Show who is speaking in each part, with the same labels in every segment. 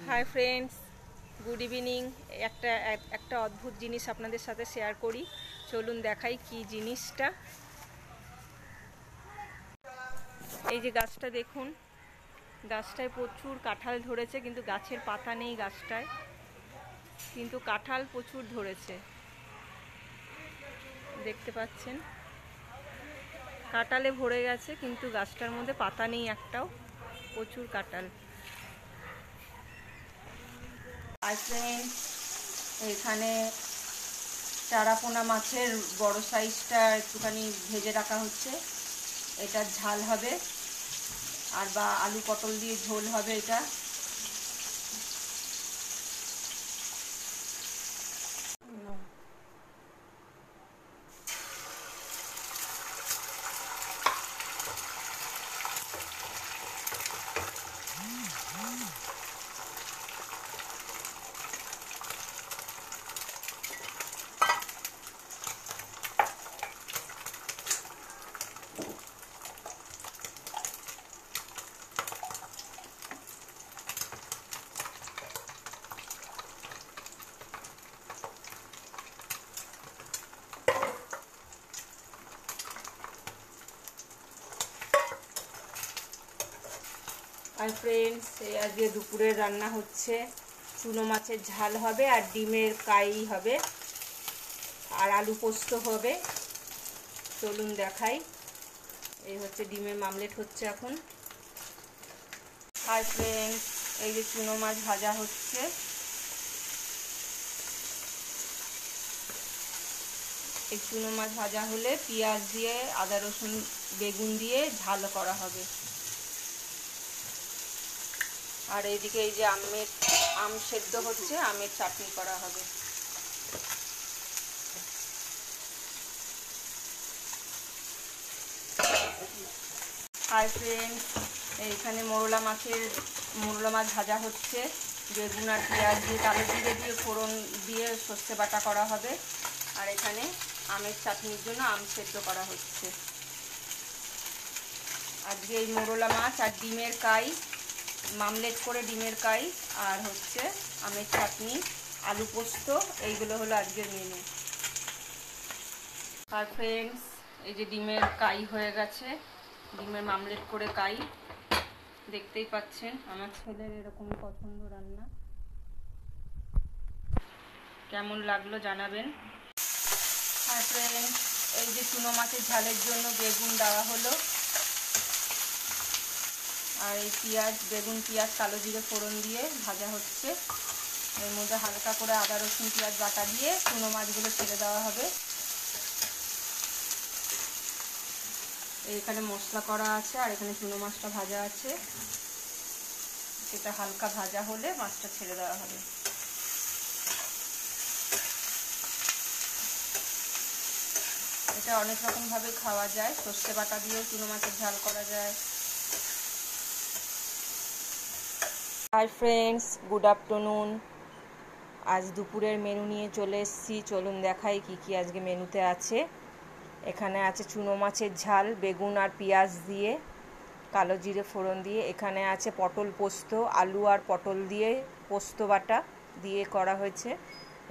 Speaker 1: Hi friends, good evening. একটা অদ্ভুত জিনিস আপনাদের সাথে শেয়ার করি, চলুন দেখাই কি জিনিসটা। এই যে গাছটা দেখুন, গাছটায় প্রচুর কাঁঠাল ধরেছে, কিন্তু গাছের পাতা নেই গাছটায়, কিন্তু কাঁঠাল প্রচুর ধরেছে, দেখতে পাচ্ছেন কাঁঠালে ভরে গেছে, কিন্তু গাছটার মধ্যে পাতা নেই একটাও, প্রচুর কাঁঠাল। আর ফ্রেন্ডস, এখানে চারাপোনা মাছের বড় সাইজটা একটুখানি ভেজে রাখা হচ্ছে, এটা ঝাল হবে, আর বা আলু পটল দিয়ে ঝোল হবে এটা। আর ফ্রেন্ডস, আজকে দুপুরের রান্না হচ্ছে চুনো মাছের ঝাল হবে, আর ডিমের কাই হবে, আর আলু পোস্ত হবে। চলুন দেখাই। এই হচ্ছে ডিমের মামলেট হচ্ছে এখন। আর ফ্রেন্ডস, এই যে চুনো মাছ ভাজা হচ্ছে, এই চুনো মাছ ভাজা হলে পেঁয়াজ দিয়ে, আদা রসুন বেগুন দিয়ে ঝাল করা হবে। আর এইদিকে এই যে আম সেদ্ধ হচ্ছে, আমের চাটনি করা হবে। আর ফ্রেন্ডস, এইখানে মোরলা মাছ ভাজা হচ্ছে, বেগুন আর পেঁয়াজ দিয়ে, কালো জিরে দিয়ে ফোড়ন দিয়ে সর্ষে বাটা করা হবে। আর এখানে আমের চাটনির জন্য আম সেদ্ধ করা হচ্ছে। আজকে এই মোরলা মাছ আর ডিমের কাই, মামলেট করে ডিমের কাই, আর হচ্ছে আমের চাটনি, আলু পোস্ত, এইগুলো হলো আজকের মেনু। আর ফ্রেন্ডস, এই যে ডিমের কাই হয়ে গেছে, ডিমের মামলেট করে কাই, দেখতেই পাচ্ছেন। আমার ছেলের এরকমই পছন্দ রান্না, কেমন লাগলো জানাবেন। আর ফ্রেন্ডস, এই যে চুনো মাছের ঝালের জন্য বেগুন দেওয়া হলো, আর এই বেগুন পেঁয়াজ কালো জিরে ফোড়ন দিয়ে ভাজা হচ্ছে। এর মধ্যে হালকা করে আদা রসুন পেঁয়াজ বাটা দিয়ে চুনো মাছগুলো ছেড়ে দেওয়া হবে। এখানে মশলা করা আছে, আর এখানে চুনো মাছটা ভাজা আছে, সেটা হালকা ভাজা হলে মাছটা ছেড়ে দেওয়া হবে। এটা অনেক রকম ভাবে খাওয়া যায়, সর্ষে বাটা দিয়েও চুনো মাছের ঝাল করা যায়। Hi friends, good afternoon. আজ দুপুরের মেনু নিয়ে চলে এসেছি, চলুন দেখাই কি কি আজকে মেনুতে আছে। এখানে আছে চুনো মাছের ঝাল, বেগুন আর পেঁয়াজ দিয়ে, কালো জিরে ফোড়ন দিয়ে। এখানে আছে পটল পোস্ত, আলু আর পটল দিয়ে পোস্ত বাটা দিয়ে করা হয়েছে।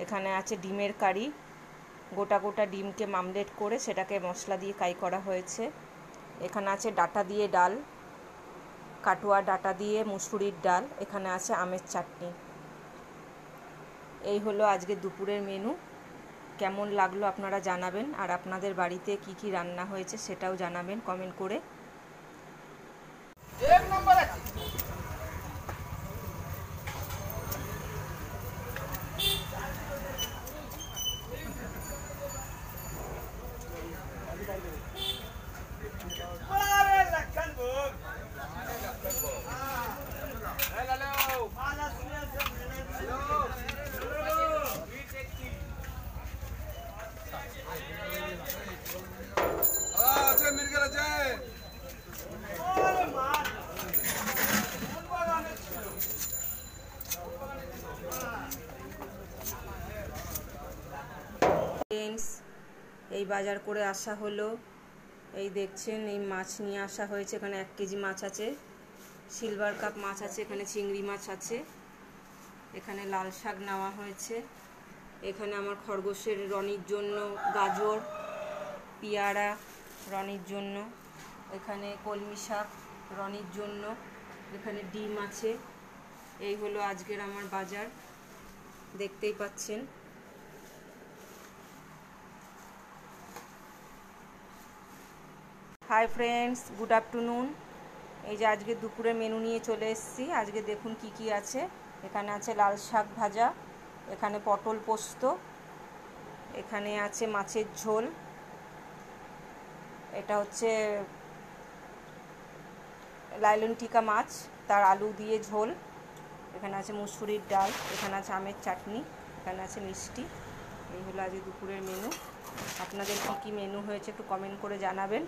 Speaker 1: এখানে আছে ডিমের কারি, গোটা গোটা ডিমকে মামলেট করে সেটাকে মশলা দিয়ে কাই করা হয়েছে। এখানে আছে ডাঁটা দিয়ে ডাল, কাটুয়া ডাঁটা দিয়ে মুসুরির ডাল। এখানে আছে আমের চাটনি। এই হলো আজকে দুপুরের মেনু। কেমন লাগলো আপনারা জানাবেন, আর আপনাদের বাড়িতে কি কি রান্না হয়েছে সেটাও জানাবেন কমেন্ট করে। এই বাজার করে আসা হলো, এই দেখছেন এই মাছ নিয়ে আসা হয়েছে। এখানে 1 কেজি মাছ আছে, সিলভার কাপ মাছ আছে, এখানে চিংড়ি মাছ আছে, এখানে লাল শাক নেওয়া হয়েছে। এখানে আমার খরগোশের রনির জন্য গাজর, পেয়ারা রনির জন্য। এখানে কলমি শাক রনির জন্য। এখানে ডিম আছে। এই হলো আজকের আমার বাজার, দেখতেই পাচ্ছেন। Hi friends, good afternoon. এই যে আজকে দুপুরে মেনু নিয়ে চলে এসেছি। আজকে দেখুন কি কি আছে। এখানে আছে লাল শাক ভাজা, এখানে পটল পোস্ত, এখানে আছে মাছের ঝোল, এটা হচ্ছে লাইলন টিকা মাছ, তার আলু দিয়ে ঝোল, এখানে আছে মুসুরির ডাল, এখানে আছে আমের চাটনি, এখানে আছে মিষ্টি। এই হলো আজকে দুপুরের মেনু। আপনাদের কী কী মেনু হয়েছে একটু কমেন্ট করে জানাবেন।